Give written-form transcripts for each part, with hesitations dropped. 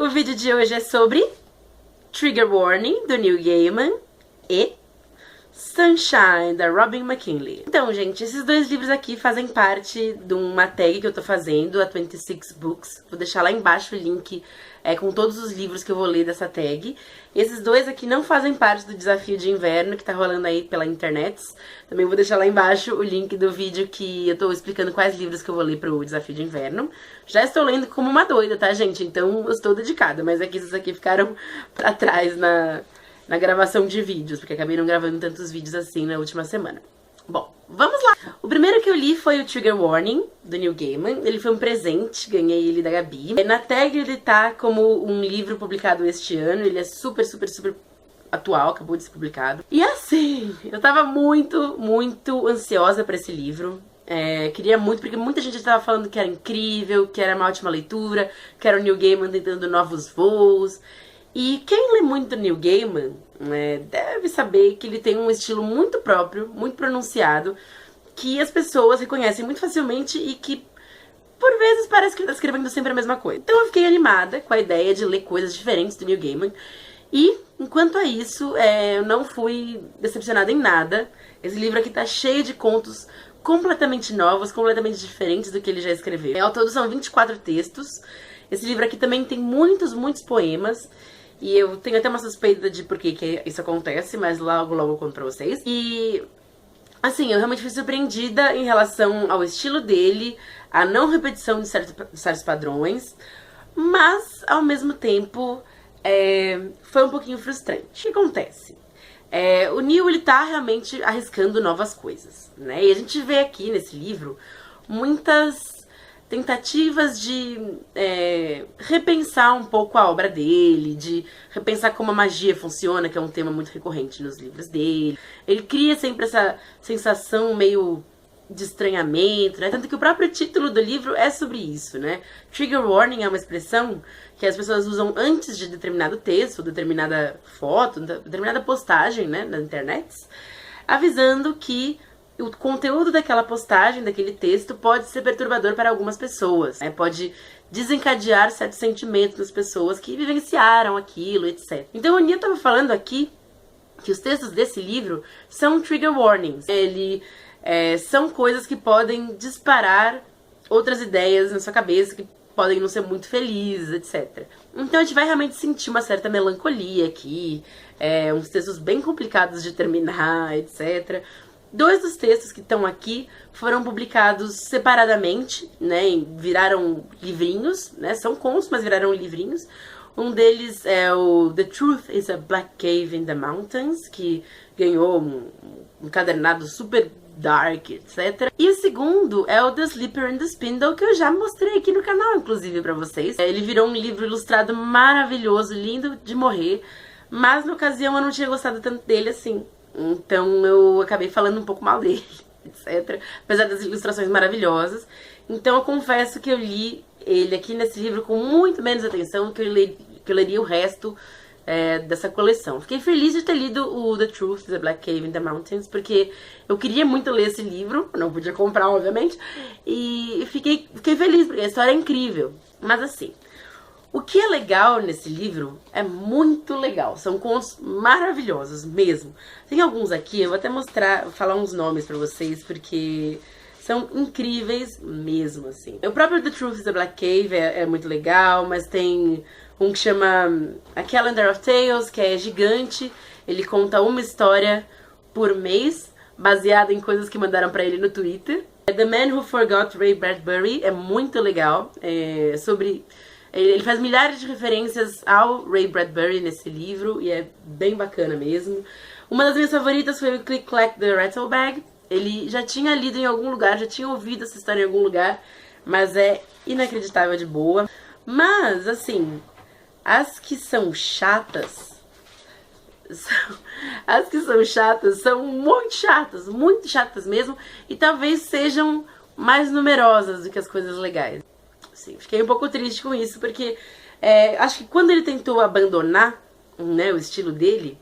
O vídeo de hoje é sobre Trigger Warning, do Neil Gaiman, e Sunshine, da Robin McKinley. Então, gente, esses dois livros aqui fazem parte de uma tag que eu tô fazendo, a 26 Books. Vou deixar lá embaixo o link com todos os livros que eu vou ler dessa tag. Esses dois aqui não fazem parte do desafio de inverno que tá rolando aí pela internet. Também vou deixar lá embaixo o link do vídeo que eu tô explicando quais livros que eu vou ler pro desafio de inverno. Já estou lendo como uma doida, tá, gente? Então eu estou dedicada, mas é que esses aqui ficaram pra trás na gravação de vídeos, porque acabei não gravando tantos vídeos assim na última semana. Bom, vamos lá! O primeiro que eu li foi o Trigger Warning, do Neil Gaiman. Ele foi um presente, ganhei ele da Gabi. Na tag ele tá como um livro publicado este ano, ele é super atual, acabou de ser publicado. E assim, eu tava muito ansiosa pra esse livro. Queria muito, porque muita gente estava falando que era incrível, que era uma ótima leitura, que era o Neil Gaiman tentando novos voos. E quem lê muito Neil Gaiman deve saber que ele tem um estilo muito próprio, muito pronunciado, que as pessoas reconhecem muito facilmente e que, por vezes, parece que ele está escrevendo sempre a mesma coisa. Então eu fiquei animada com a ideia de ler coisas diferentes do Neil Gaiman. E, enquanto a isso, eu não fui decepcionada em nada. Esse livro aqui tá cheio de contos completamente novos, completamente diferentes do que ele já escreveu. Ao todo são 24 textos. Esse livro aqui também tem muitos poemas. E eu tenho até uma suspeita de por que isso acontece, mas logo eu conto pra vocês. E, assim, eu realmente fui surpreendida em relação ao estilo dele, a não repetição de certos padrões, mas, ao mesmo tempo, foi um pouquinho frustrante. O que acontece? O Neil, ele tá realmente arriscando novas coisas, né? E a gente vê aqui nesse livro muitas tentativas de repensar um pouco a obra dele, de repensar como a magia funciona, que é um tema muito recorrente nos livros dele. Ele cria sempre essa sensação meio de estranhamento, né? Tanto que o próprio título do livro é sobre isso, né? Trigger Warning é uma expressão que as pessoas usam antes de determinado texto, determinada foto, determinada postagem, né, na internet, avisando que o conteúdo daquela postagem, daquele texto, pode ser perturbador para algumas pessoas, né? Pode desencadear certos sentimentos das pessoas que vivenciaram aquilo, etc. Então, o Neil estava falando aqui que os textos desse livro são trigger warnings. São coisas que podem disparar outras ideias na sua cabeça, que podem não ser muito felizes, etc. Então, a gente vai realmente sentir uma certa melancolia aqui, uns textos bem complicados de terminar, etc. Dois dos textos que estão aqui foram publicados separadamente, né, viraram livrinhos, né, são contos, mas viraram livrinhos. Um deles é o The Truth is a Black Cave in the Mountains, que ganhou um encadernado super dark, etc. E o segundo é o The Sleeper and the Spindle, que eu já mostrei aqui no canal, inclusive, pra vocês. Ele virou um livro ilustrado maravilhoso, lindo de morrer, mas na ocasião eu não tinha gostado tanto dele assim. Então eu acabei falando um pouco mal dele, etc. Apesar das ilustrações maravilhosas. Então eu confesso que eu li ele aqui nesse livro com muito menos atenção do que eu leria o resto dessa coleção. Fiquei feliz de ter lido o The Truth, The Black Cave in the Mountains, porque eu queria muito ler esse livro, não podia comprar, obviamente, e fiquei feliz, porque a história é incrível. Mas assim, o que é legal nesse livro é muito legal. São contos maravilhosos mesmo. Tem alguns aqui, eu vou até falar uns nomes pra vocês, porque são incríveis mesmo, assim. O próprio The Truth is a Black Cave é muito legal, mas tem um que chama A Calendar of Tales, que é gigante. Ele conta uma história por mês, baseada em coisas que mandaram pra ele no Twitter. The Man Who Forgot Ray Bradbury é muito legal, ele faz milhares de referências ao Ray Bradbury nesse livro e é bem bacana mesmo. Uma das minhas favoritas foi o Click Clack the Rattlebag. Ele já tinha lido em algum lugar, já tinha ouvido essa história em algum lugar, mas é inacreditável de boa. Mas, assim, as que são chatas são muito chatas mesmo, e talvez sejam mais numerosas do que as coisas legais. Sim, fiquei um pouco triste com isso, porque acho que quando ele tentou abandonar, né, o estilo dele,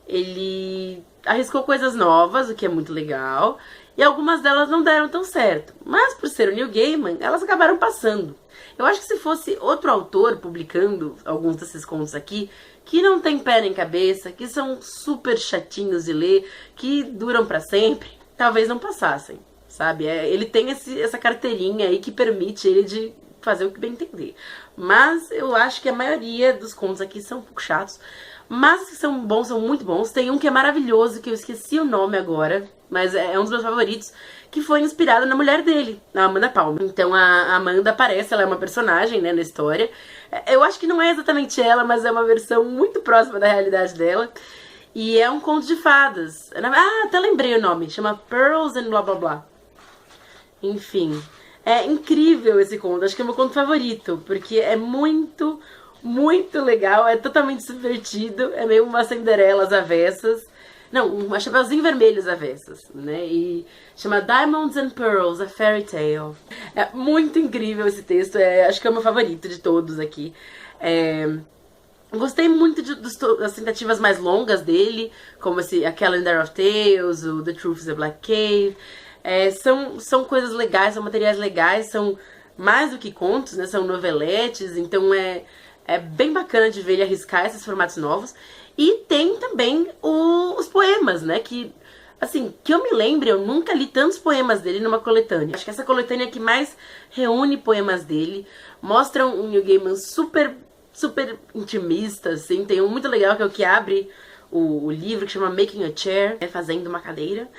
ele arriscou coisas novas, o que é muito legal, e algumas delas não deram tão certo. Mas por ser o Neil Gaiman, elas acabaram passando. Eu acho que se fosse outro autor publicando alguns desses contos aqui, que não tem pé nem cabeça, que são super chatinhos de ler, que duram pra sempre, talvez não passassem, sabe? Ele tem essa carteirinha aí que permite ele de fazer o que bem entender. Mas eu acho que a maioria dos contos aqui são um pouco chatos, mas que são bons, são muito bons. Tem um que é maravilhoso, que eu esqueci o nome agora, mas é um dos meus favoritos, que foi inspirado na mulher dele, na Amanda Palmer. Então a Amanda aparece, ela é uma personagem, né, na história. Eu acho que não é exatamente ela, mas é uma versão muito próxima da realidade dela. E é um conto de fadas. Ah, até lembrei o nome, chama Pearls and blá blá blá. Enfim, é incrível esse conto, acho que é o meu conto favorito, porque é muito, muito legal, é totalmente divertido, é meio uma Cinderela às avessas. Não, um Chapeuzinho Vermelho às avessas, né? E chama Diamonds and Pearls, a Fairy Tale. É muito incrível esse texto, acho que é o meu favorito de todos aqui. Gostei muito das tentativas mais longas dele, como A Calendar of Tales, o The Truth is a Black Cave. São coisas legais, são materiais legais, são mais do que contos, né? São noveletes, então é bem bacana de ver ele arriscar esses formatos novos. E tem também os poemas, né? Que, assim, que eu me lembre, eu nunca li tantos poemas dele numa coletânea. Acho que essa coletânea que mais reúne poemas dele, mostram um Neil Gaiman super, super intimista, assim. Tem um muito legal que é o que abre o livro, que chama Making a Chair, fazendo uma cadeira.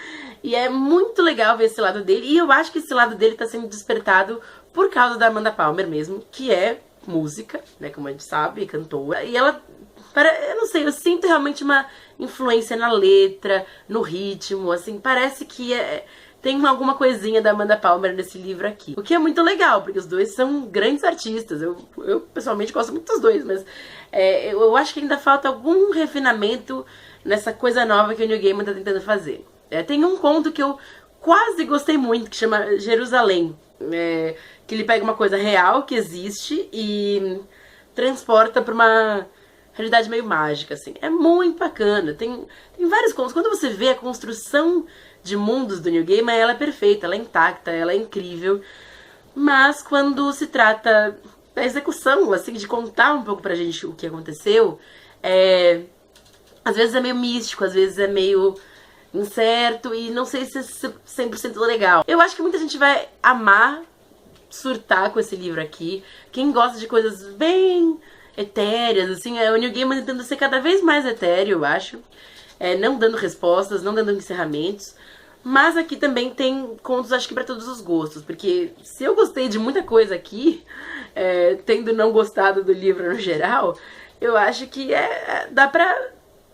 E é muito legal ver esse lado dele. E eu acho que esse lado dele tá sendo despertado por causa da Amanda Palmer mesmo, que é música, né, como a gente sabe, cantora. E ela, eu não sei, eu sinto realmente uma influência na letra, no ritmo, assim, parece que tem alguma coisinha da Amanda Palmer nesse livro aqui. O que é muito legal, porque os dois são grandes artistas. Eu pessoalmente gosto muito dos dois, mas eu acho que ainda falta algum refinamento nessa coisa nova que o Neil Gaiman tá tentando fazer. Tem um conto que eu quase gostei muito, que chama Jerusalém. Que ele pega uma coisa real que existe e transporta pra uma realidade meio mágica, assim. É muito bacana. Tem vários contos. Quando você vê a construção de mundos do Neil Gaiman, ela é perfeita, ela é intacta, ela é incrível. Mas quando se trata da execução, assim, de contar um pouco pra gente o que aconteceu, às vezes é meio místico, às vezes é meio incerto e não sei se é 100% legal. Eu acho que muita gente vai amar surtar com esse livro aqui. Quem gosta de coisas bem etéreas, assim, o Neil Gaiman tentando ser cada vez mais etéreo, eu acho. Não dando respostas, não dando encerramentos. Mas aqui também tem contos, acho que pra todos os gostos. Porque se eu gostei de muita coisa aqui, tendo não gostado do livro no geral, eu acho que dá pra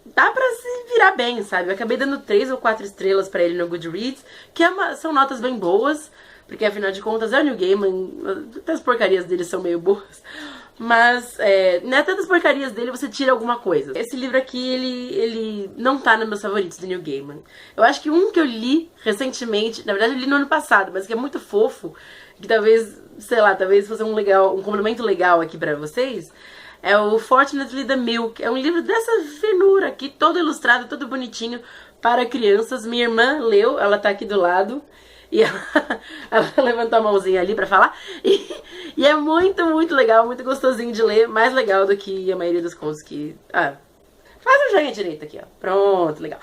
se virar bem, sabe? Eu acabei dando 3 ou 4 estrelas pra ele no Goodreads, que são notas bem boas, porque afinal de contas é o Neil Gaiman, até as porcarias dele são meio boas, mas até das porcarias dele você tira alguma coisa. Esse livro aqui, ele não tá nos meus favoritos do Neil Gaiman. Eu acho que um que eu li recentemente, na verdade eu li no ano passado, mas que é muito fofo, que talvez, sei lá, talvez fosse um complemento legal aqui pra vocês, é o Fortunately the Milk. É um livro dessa finura aqui, todo ilustrado, todo bonitinho, para crianças. Minha irmã leu, ela tá aqui do lado, e ela levantou a mãozinha ali pra falar. E é muito, muito legal, muito gostosinho de ler. Mais legal do que a maioria dos contos que... faz o joinha direito aqui, ó. Pronto, legal.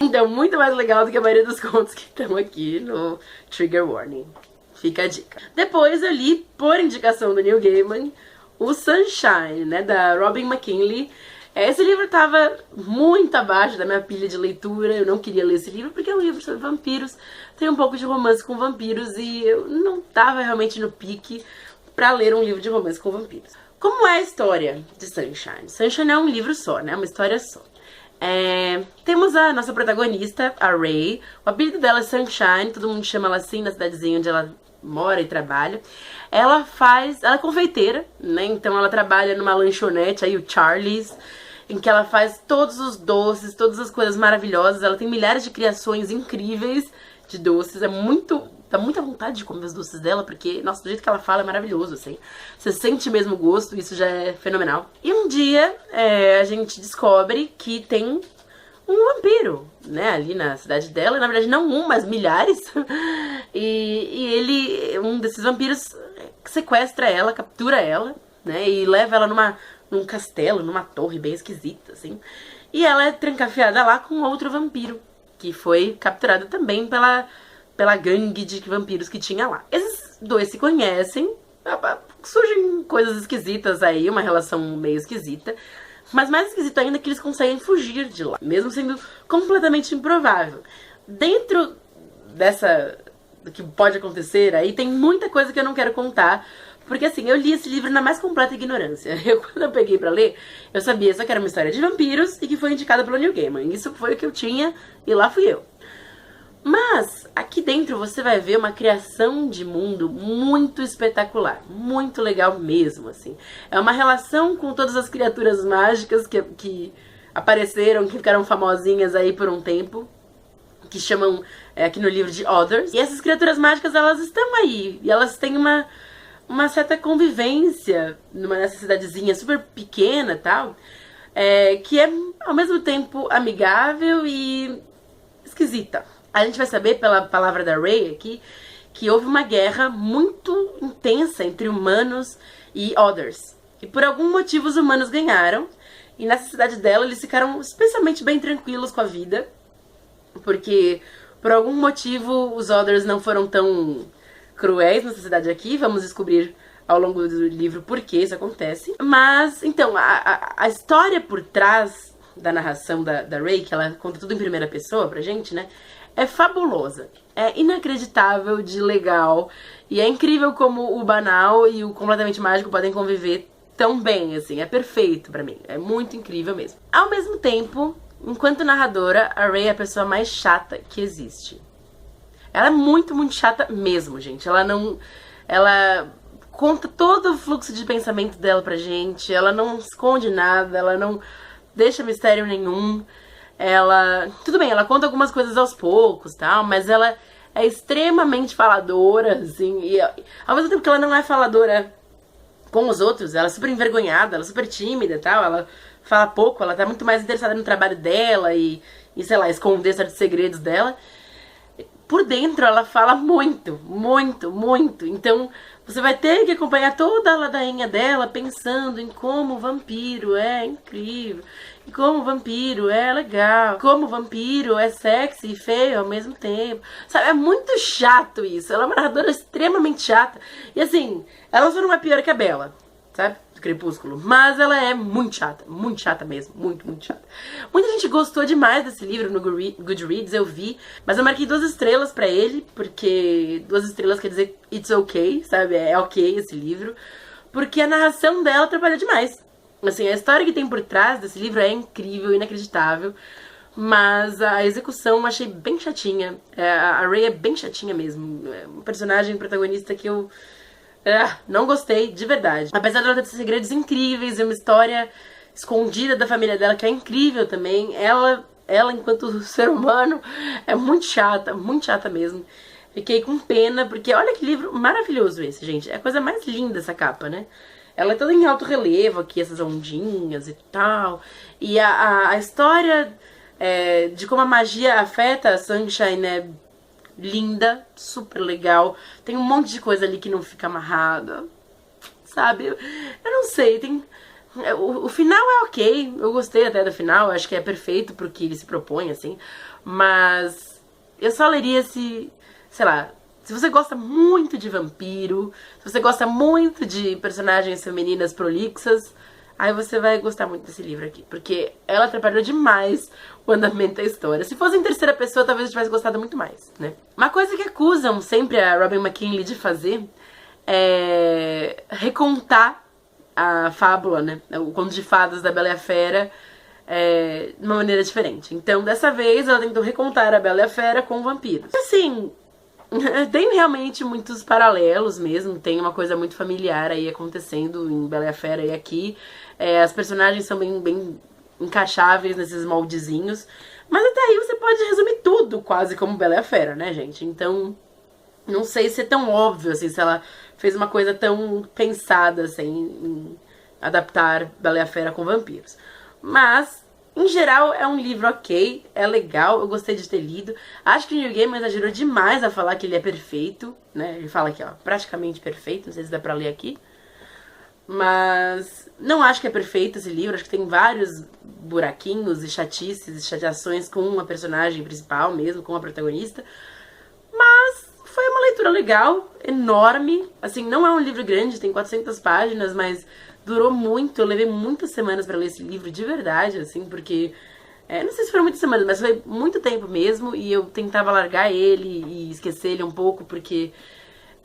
Então, muito mais legal do que a maioria dos contos que estão aqui no Trigger Warning. Fica a dica. Depois eu li, por indicação do Neil Gaiman, o Sunshine, né, da Robin McKinley. Esse livro tava muito abaixo da minha pilha de leitura, eu não queria ler esse livro porque é um livro sobre vampiros, tem um pouco de romance com vampiros e eu não tava realmente no pique pra ler um livro de romance com vampiros. Como é a história de Sunshine? Sunshine é um livro só, né, uma história só. Temos a nossa protagonista, a Ray, o apelido dela é Sunshine, todo mundo chama ela assim na cidadezinha onde ela mora e trabalha. Ela é confeiteira, né? Então ela trabalha numa lanchonete aí, o Charlie's, em que ela faz todos os doces, todas as coisas maravilhosas. Ela tem milhares de criações incríveis de doces. Dá muita vontade de comer os doces dela, porque, nossa, do jeito que ela fala é maravilhoso, assim. Você sente mesmo o gosto, isso já é fenomenal. E um dia a gente descobre que tem um vampiro, né, ali na cidade dela. Na verdade, não um, mas milhares. E ele, um desses vampiros, sequestra ela, captura ela, né, e leva ela num castelo, numa torre bem esquisita, assim. E ela é trancafiada lá com outro vampiro, que foi capturado também pela gangue de vampiros que tinha lá. Esses dois se conhecem, surgem coisas esquisitas aí, uma relação meio esquisita. Mas mais esquisito ainda é que eles conseguem fugir de lá, mesmo sendo completamente improvável. Dentro do que pode acontecer aí, tem muita coisa que eu não quero contar. Porque assim, eu li esse livro na mais completa ignorância. Quando eu peguei pra ler, eu sabia só que era uma história de vampiros e que foi indicada pelo Neil Gaiman. Isso foi o que eu tinha e lá fui eu. Mas aqui dentro você vai ver uma criação de mundo muito espetacular, muito legal mesmo, assim. É uma relação com todas as criaturas mágicas que apareceram, que ficaram famosinhas aí por um tempo, que chamam aqui no livro de Others. E essas criaturas mágicas, elas estão aí, e elas têm uma certa convivência nessa cidadezinha super pequena e tal, que é ao mesmo tempo amigável e esquisita. A gente vai saber pela palavra da Ray aqui que houve uma guerra muito intensa entre humanos e Others. E por algum motivo os humanos ganharam. E nessa cidade dela eles ficaram especialmente bem tranquilos com a vida. Porque por algum motivo os Others não foram tão cruéis nessa cidade aqui. Vamos descobrir ao longo do livro por que isso acontece. Mas, então, a história por trás da narração da Ray, que ela conta tudo em primeira pessoa pra gente, né? É fabulosa, é inacreditável de legal e é incrível como o banal e o completamente mágico podem conviver tão bem, assim, é perfeito pra mim, é muito incrível mesmo. Ao mesmo tempo, enquanto narradora, a Ray é a pessoa mais chata que existe. Ela é muito, muito chata mesmo, gente, ela conta todo o fluxo de pensamento dela pra gente, ela não esconde nada, ela não deixa mistério nenhum. Tudo bem, ela conta algumas coisas aos poucos, tal, mas ela é extremamente faladora, assim, e ao mesmo tempo que ela não é faladora com os outros, ela é super envergonhada, ela é super tímida e tal, ela fala pouco, ela tá muito mais interessada no trabalho dela e sei lá, esconder certos segredos dela. Por dentro ela fala muito, muito, muito. Então você vai ter que acompanhar toda a ladainha dela pensando em como o vampiro é incrível, e como o vampiro é legal, como o vampiro é sexy e feio ao mesmo tempo. Sabe, é muito chato isso. Ela é uma narradora extremamente chata. E assim, ela só não é pior que a Bella, sabe? Do Crepúsculo. Mas ela é muito chata mesmo. Muito, muito chata. Muita gente gostou demais desse livro no Goodreads, eu vi. Mas eu marquei 2 estrelas pra ele, porque 2 estrelas quer dizer it's okay, sabe? É ok esse livro. Porque a narração dela trabalha demais. Assim, a história que tem por trás desse livro é incrível, inacreditável. Mas a execução eu achei bem chatinha. A Ray é bem chatinha mesmo. É um personagem protagonista que eu não gostei de verdade. Apesar dela ter segredos incríveis e uma história escondida da família dela que é incrível também, ela enquanto ser humano é muito chata mesmo. Fiquei com pena, porque olha que livro maravilhoso esse, gente. É a coisa mais linda essa capa, né? Ela é toda em alto relevo aqui, essas ondinhas e tal. E a história de como a magia afeta a Sunshine é linda, super legal. Tem um monte de coisa ali que não fica amarrada, sabe? Eu não sei, o final é ok, eu gostei até do final, acho que é perfeito pro que ele se propõe, assim. Mas eu só leria se, sei lá, se você gosta muito de vampiro, se você gosta muito de personagens femininas prolixas, aí você vai gostar muito desse livro aqui, porque ela atrapalhou demais o andamento da história. Se fosse em terceira pessoa, talvez eu tivesse gostado muito mais, né? Uma coisa que acusam sempre a Robin McKinley de fazer é recontar a fábula, né? O conto de fadas da Bela e a Fera de uma maneira diferente. Então, dessa vez, ela tentou recontar a Bela e a Fera com vampiros. Assim, tem realmente muitos paralelos mesmo, tem uma coisa muito familiar aí acontecendo em Bela e a Fera e aqui. As personagens são bem encaixáveis nesses moldezinhos, mas até aí você pode resumir tudo quase como Bela e a Fera, né, gente? Então, não sei se é tão óbvio, assim, se ela fez uma coisa tão pensada, assim, em adaptar Bela e a Fera com vampiros. Mas, Em geral, é um livro ok, é legal, eu gostei de ter lido. Acho que o Neil Gaiman exagerou demais a falar que ele é perfeito, né? Ele fala aqui, ó, praticamente perfeito, não sei se dá pra ler aqui. Mas não acho que é perfeito esse livro, acho que tem vários buraquinhos e chatices e chateações com uma personagem principal mesmo, com a protagonista. Mas foi uma leitura legal, enorme. Assim, não é um livro grande, tem 400 páginas, mas durou muito. Eu levei muitas semanas pra ler esse livro, de verdade, assim, porque... não sei se foram muitas semanas, mas foi muito tempo mesmo. E eu tentava largar ele e esquecer ele um pouco, porque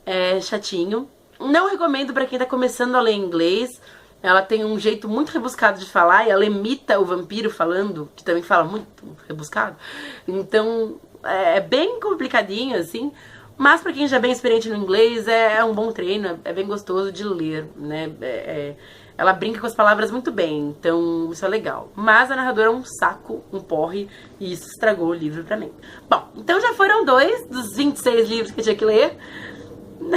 é chatinho. Não recomendo pra quem tá começando a ler inglês. Ela tem um jeito muito rebuscado de falar e ela imita o vampiro falando, que também fala muito rebuscado. Então, é bem complicadinho, assim. Mas pra quem já é bem experiente no inglês, é um bom treino, é bem gostoso de ler, né? Ela brinca com as palavras muito bem, então isso é legal. Mas a narradora é um saco, um porre, e isso estragou o livro pra mim. Bom, então já foram 2 dos 26 livros que eu tinha que ler.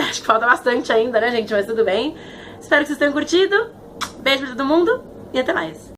Acho que falta bastante ainda, né, gente? Mas tudo bem. Espero que vocês tenham curtido. Beijo pra todo mundo e até mais.